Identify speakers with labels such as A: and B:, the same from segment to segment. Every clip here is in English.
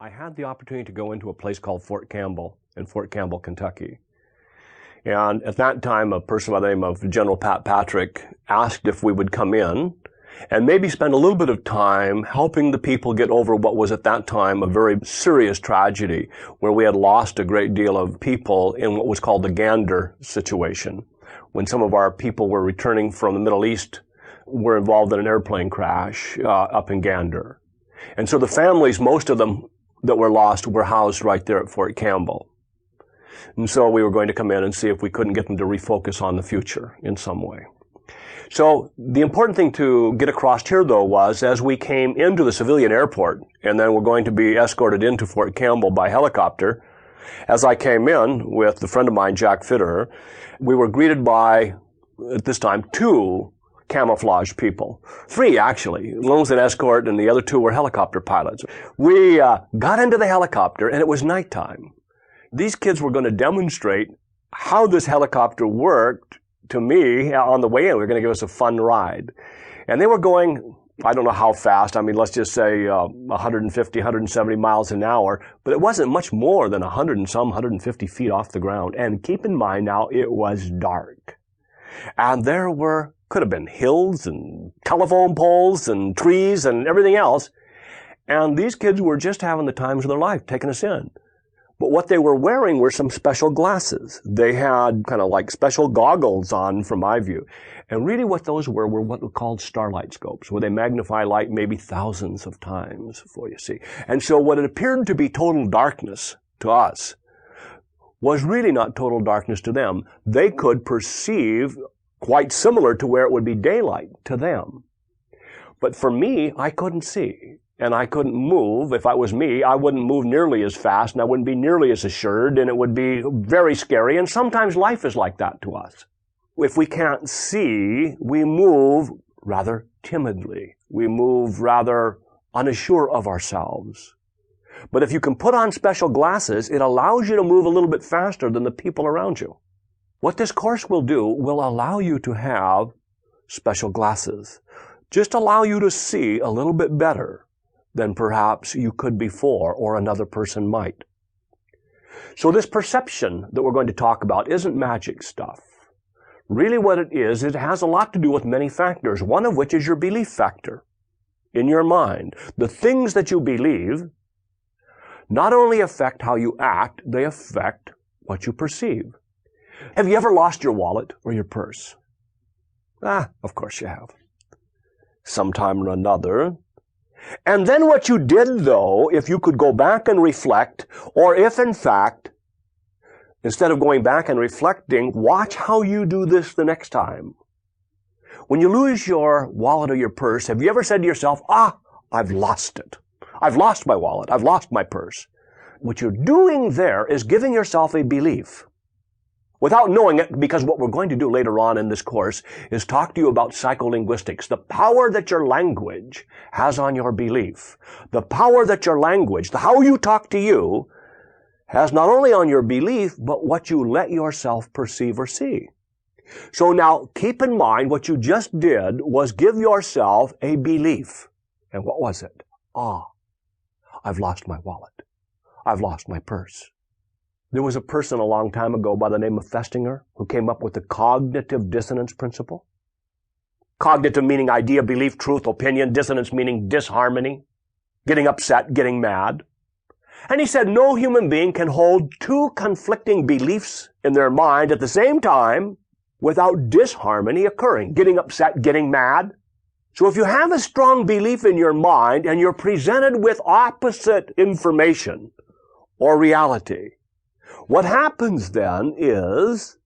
A: I had the opportunity to go into a place called Fort Campbell in Fort Campbell, Kentucky. And at that time, a person by the name of General Pat Patrick asked if we would come in and maybe spend a little bit of time helping the people get over what was at that time a very serious tragedy, where we had lost a great deal of people in what was called the Gander situation. When some of our people were returning from the Middle East, were involved in an airplane crash up in Gander. And so the families, most of them that were lost, were housed right there at Fort Campbell. And so we were going to come in and see if we couldn't get them to refocus on the future in some way. So the important thing to get across here, though, was as we came into the civilian airport, and then we're going to be escorted into Fort Campbell by helicopter, as I came in with a friend of mine, Jack Fitterer, we were greeted by, at this time, 2 camouflage people. 3, actually. One was an escort, and the other 2 were helicopter pilots. We got into the helicopter, and it was nighttime. These kids were going to demonstrate how this helicopter worked to me on the way in. They were going to give us a fun ride. And they were going, I don't know how fast. I mean, let's just say 150, 170 miles an hour. But it wasn't much more than 150 feet off the ground. And keep in mind now, it was dark. And there could have been hills and telephone poles and trees and everything else. And these kids were just having the times of their life, taking us in. But what they were wearing were some special glasses. They had kind of like special goggles on, from my view. And really what those were what were called starlight scopes, where they magnify light maybe thousands of times for you, see. And so what it appeared to be total darkness to us was really not total darkness to them. They could perceive quite similar to where it would be daylight to them. But for me, I couldn't see. And I couldn't move. If I was me, I wouldn't move nearly as fast, and I wouldn't be nearly as assured, and it would be very scary. And sometimes life is like that to us. If we can't see, we move rather timidly. We move rather unsure of ourselves. But if you can put on special glasses, it allows you to move a little bit faster than the people around you. What this course will do will allow you to have special glasses. Just allow you to see a little bit better than perhaps you could before, or another person might. So this perception that we're going to talk about isn't magic stuff. Really what it is, it has a lot to do with many factors, one of which is your belief factor in your mind. The things that you believe not only affect how you act, they affect what you perceive. Have you ever lost your wallet or your purse? Of course you have. Sometime or another. And then what you did, though, if you could go back and reflect, or if, in fact, instead of going back and reflecting, watch how you do this the next time. When you lose your wallet or your purse, have you ever said to yourself, I've lost it. I've lost my wallet. I've lost my purse. What you're doing there is giving yourself a belief. Without knowing it, because what we're going to do later on in this course is talk to you about psycholinguistics, the power that your language has on your belief. The power that your language, how you talk to you, has not only on your belief, but what you let yourself perceive or see. So now, keep in mind what you just did was give yourself a belief. And what was it? I've lost my wallet. I've lost my purse. There was a person a long time ago by the name of Festinger who came up with the cognitive dissonance principle. Cognitive meaning idea, belief, truth, opinion. Dissonance meaning disharmony, getting upset, getting mad. And he said no human being can hold 2 conflicting beliefs in their mind at the same time without disharmony occurring, getting upset, getting mad. So if you have a strong belief in your mind and you're presented with opposite information or reality, what happens then is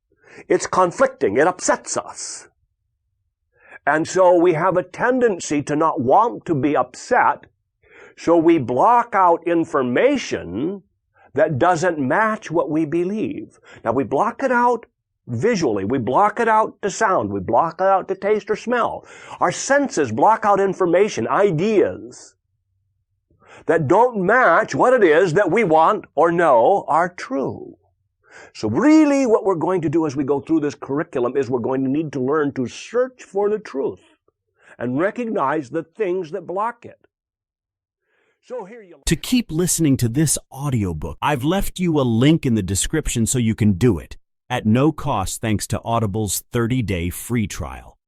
A: it's conflicting. It upsets us. And so we have a tendency to not want to be upset, so we block out information that doesn't match what we believe. Now, we block it out visually. We block it out to sound. We block it out to taste or smell. Our senses block out information, ideas that don't match what it is that we want or know are true. So really what we're going to do as we go through this curriculum is we're going to need to learn to search for the truth and recognize the things that block it. So here you
B: To keep listening to this audiobook, I've left you a link in the description so you can do it at no cost thanks to Audible's 30-day free trial.